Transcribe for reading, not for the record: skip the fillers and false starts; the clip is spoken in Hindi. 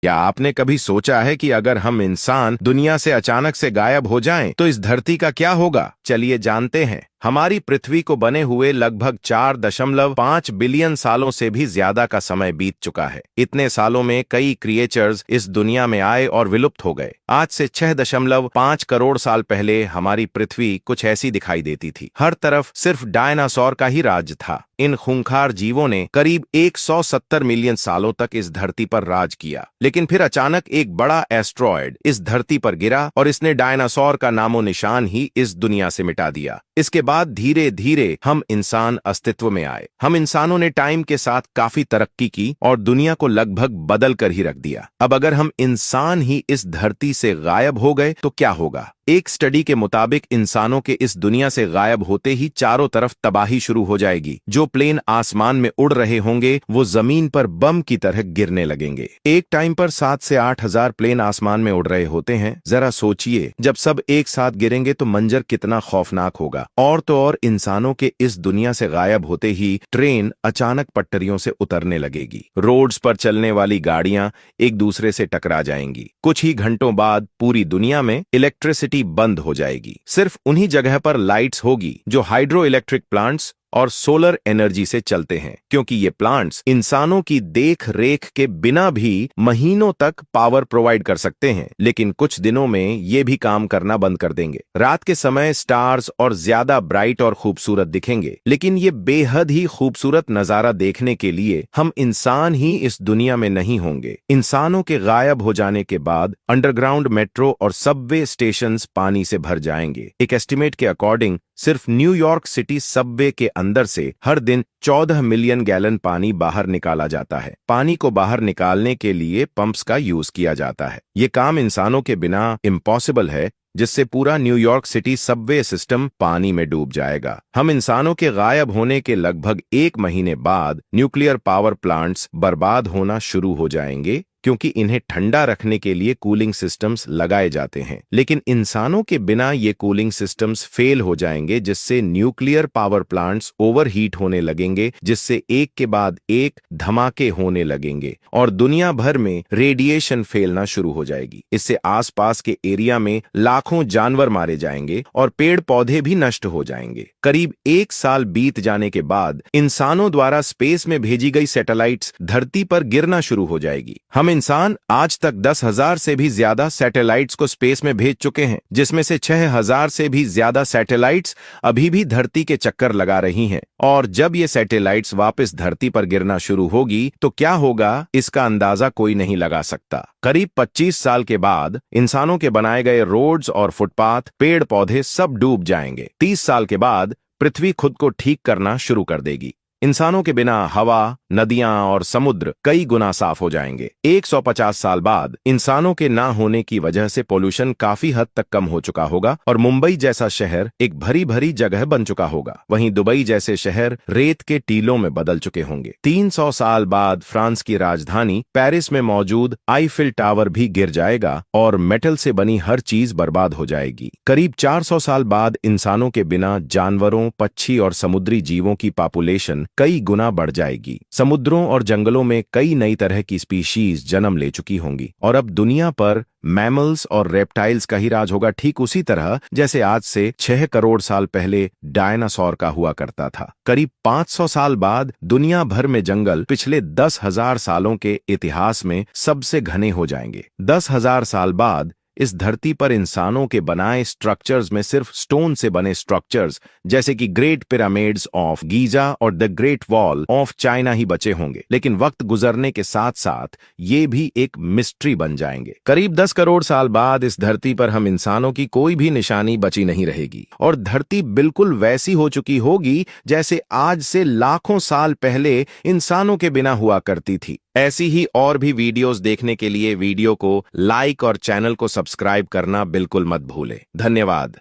क्या आपने कभी सोचा है कि अगर हम इंसान दुनिया से अचानक से गायब हो जाएं, तो इस धरती का क्या होगा? चलिए जानते हैं। हमारी पृथ्वी को बने हुए लगभग 4.5 बिलियन सालों से भी ज्यादा का समय बीत चुका है। इतने सालों में कई क्रिएचर्स इस दुनिया में आए और विलुप्त हो गए। आज से 6.5 करोड़ साल पहले हमारी पृथ्वी कुछ ऐसी दिखाई देती थी। हर तरफ सिर्फ डायनासोर का ही राज था। इन खूंखार जीवों ने करीब 170 मिलियन सालों तक इस धरती पर राज किया, लेकिन फिर अचानक एक बड़ा एस्ट्रॉयड इस धरती पर गिरा और इसने डायनासोर का नामो निशान ही इस दुनिया से मिटा दिया। इसके बाद धीरे धीरे हम इंसान अस्तित्व में आए। हम इंसानों ने टाइम के साथ काफी तरक्की की और दुनिया को लगभग बदल कर ही रख दिया। अब अगर हम इंसान ही इस धरती से गायब हो गए तो क्या होगा? एक स्टडी के मुताबिक इंसानों के इस दुनिया से गायब होते ही चारों तरफ तबाही शुरू हो जाएगी। जो प्लेन आसमान में उड़ रहे होंगे वो जमीन पर बम की तरह गिरने लगेंगे। एक टाइम पर 7 से 8 हजार प्लेन आसमान में उड़ रहे होते हैं। जरा सोचिए, जब सब एक साथ गिरेंगे तो मंजर कितना खौफनाक होगा। और तो और इंसानों के इस दुनिया से गायब होते ही ट्रेन अचानक पटरियों से उतरने लगेगी। रोड्स पर चलने वाली गाड़ियां एक दूसरे से टकरा जाएंगी। कुछ ही घंटों बाद पूरी दुनिया में इलेक्ट्रिसिटी बंद हो जाएगी। सिर्फ उन्हीं जगह पर लाइट्स होगी जो हाइड्रो इलेक्ट्रिक प्लांट्स और सोलर एनर्जी से चलते हैं, क्योंकि ये प्लांट्स इंसानों की देख रेख के बिना भी महीनों तक पावर प्रोवाइड कर सकते हैं। लेकिन कुछ दिनों में ये भी काम करना बंद कर देंगे। रात के समय स्टार्स और ज्यादा ब्राइट और खूबसूरत दिखेंगे, लेकिन ये बेहद ही खूबसूरत नजारा देखने के लिए हम इंसान ही इस दुनिया में नहीं होंगे। इंसानों के गायब हो जाने के बाद अंडरग्राउंड मेट्रो और सबवे स्टेशंस पानी से भर जाएंगे। एक एस्टिमेट के अकॉर्डिंग सिर्फ न्यूयॉर्क सिटी सबवे के अंदर से हर दिन 14 मिलियन गैलन पानी बाहर निकाला जाता है। पानी को बाहर निकालने के लिए पंप्स का यूज किया जाता है। ये काम इंसानों के बिना इम्पॉसिबल है, जिससे पूरा न्यूयॉर्क सिटी सबवे सिस्टम पानी में डूब जाएगा। हम इंसानों के गायब होने के लगभग 1 महीने बाद न्यूक्लियर पावर प्लांट्स बर्बाद होना शुरू हो जाएंगे, क्योंकि इन्हें ठंडा रखने के लिए कूलिंग सिस्टम्स लगाए जाते हैं। लेकिन इंसानों के बिना ये कूलिंग सिस्टम्स फेल हो जाएंगे, जिससे न्यूक्लियर पावर प्लांट्स ओवरहीट होने लगेंगे, जिससे एक के बाद एक धमाके होने लगेंगे और दुनिया भर में रेडिएशन फैलना शुरू हो जाएगी। इससे आसपास के एरिया में लाखों जानवर मारे जाएंगे और पेड़ पौधे भी नष्ट हो जाएंगे। करीब 1 साल बीत जाने के बाद इंसानों द्वारा स्पेस में भेजी गई सैटेलाइट्स धरती पर गिरना शुरू हो जाएगी। हम इंसान आज तक 10,000 से भी ज्यादा सैटेलाइट्स को स्पेस में भेज चुके हैं, जिसमें से 6,000 से भी ज्यादा सैटेलाइट्स अभी भी धरती के चक्कर लगा रही हैं। और जब ये सैटेलाइट्स वापस धरती पर गिरना शुरू होगी तो क्या होगा, इसका अंदाजा कोई नहीं लगा सकता। करीब 25 साल के बाद इंसानों के बनाए गए रोड्स और फुटपाथ, पेड़ पौधे सब डूब जाएंगे। 30 साल के बाद पृथ्वी खुद को ठीक करना शुरू कर देगी। इंसानों के बिना हवा, नदियां और समुद्र कई गुना साफ हो जाएंगे। 150 साल बाद इंसानों के ना होने की वजह से पोल्यूशन काफी हद तक कम हो चुका होगा और मुंबई जैसा शहर एक भरी भरी जगह बन चुका होगा। वहीं दुबई जैसे शहर रेत के टीलों में बदल चुके होंगे। 300 साल बाद फ्रांस की राजधानी पेरिस में मौजूद आईफिल टावर भी गिर जाएगा और मेटल से बनी हर चीज बर्बाद हो जाएगी। करीब 400 साल बाद इंसानों के बिना जानवरों, पक्षी और समुद्री जीवों की पॉपुलेशन कई गुना बढ़ जाएगी। समुद्रों और जंगलों में कई नई तरह की स्पीशीज जन्म ले चुकी होंगी और अब दुनिया पर मैमल्स और रेप्टाइल्स का ही राज होगा, ठीक उसी तरह जैसे आज से 6 करोड़ साल पहले डायनासोर का हुआ करता था। करीब 500 साल बाद दुनिया भर में जंगल पिछले 10,000 सालों के इतिहास में सबसे घने हो जाएंगे। 10,000 साल बाद इस धरती पर इंसानों के बनाए स्ट्रक्चर्स में सिर्फ स्टोन से बने स्ट्रक्चर्स जैसे कि ग्रेट पिरामिड्स ऑफ गीजा और the great wall of China ही बचे होंगे। लेकिन वक्त गुजरने के साथ साथ ये भी एक मिस्ट्री बन जाएंगे। करीब 10 करोड़ साल बाद इस धरती पर हम इंसानों की कोई भी निशानी बची नहीं रहेगी और धरती बिल्कुल वैसी हो चुकी होगी जैसे आज से लाखों साल पहले इंसानों के बिना हुआ करती थी। ऐसी ही और भी वीडियोस देखने के लिए वीडियो को लाइक और चैनल को सब्सक्राइब करना बिल्कुल मत भूलें। धन्यवाद।